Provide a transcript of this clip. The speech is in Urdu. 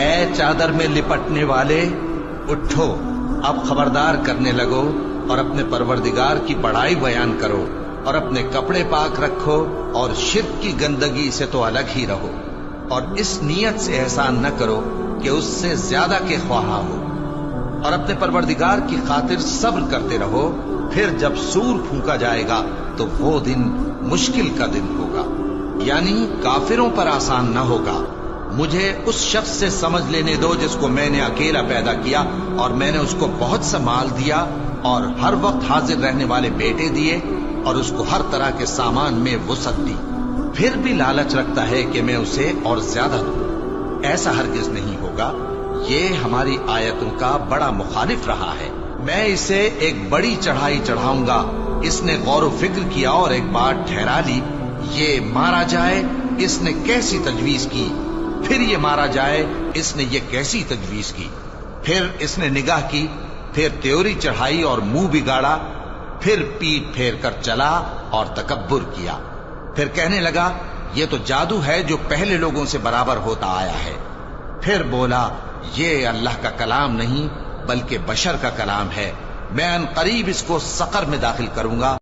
اے چادر میں لپٹنے والے، اٹھو، اب خبردار کرنے لگو اور اپنے پروردگار کی بڑائی بیان کرو، اور اپنے کپڑے پاک رکھو اور شرک کی گندگی سے تو الگ ہی رہو، اور اس نیت سے احسان نہ کرو کہ اس سے زیادہ کے خواہاں ہو، اور اپنے پروردگار کی خاطر صبر کرتے رہو، پھر جب سور پھونکا جائے گا تو وہ دن مشکل کا دن ہوگا، یعنی کافروں پر آسان نہ ہوگا۔ مجھے اس شخص سے سمجھ لینے دو جس کو میں نے اکیلا پیدا کیا، اور میں نے اس کو بہت سا مال دیا اور ہر وقت حاضر رہنے والے بیٹے دیے، اور اس کو ہر طرح کے سامان میں وسعت دی، پھر بھی لالچ رکھتا ہے کہ میں اسے اور زیادہ دوں۔ ایسا ہرگز نہیں ہوگا، یہ ہماری آیتوں کا بڑا مخالف رہا ہے۔ میں اسے ایک بڑی چڑھائی چڑھاؤں گا، اس نے غور و فکر کیا اور ایک بات ٹھہرا لی، یہ مارا جائے، اس نے کیسی تجویز کی، پھر یہ مارا جائے، اس نے یہ کیسی تجویز کی، پھر اس نے نگاہ کی، پھر تیوری چڑھائی اور منہ بگاڑا، پھر پیٹ پھیر کر چلا اور تکبر کیا، پھر کہنے لگا یہ تو جادو ہے جو پہلے لوگوں سے برابر ہوتا آیا ہے، پھر بولا یہ اللہ کا کلام نہیں بلکہ بشر کا کلام ہے، میں ان قریب اس کو سقر میں داخل کروں گا۔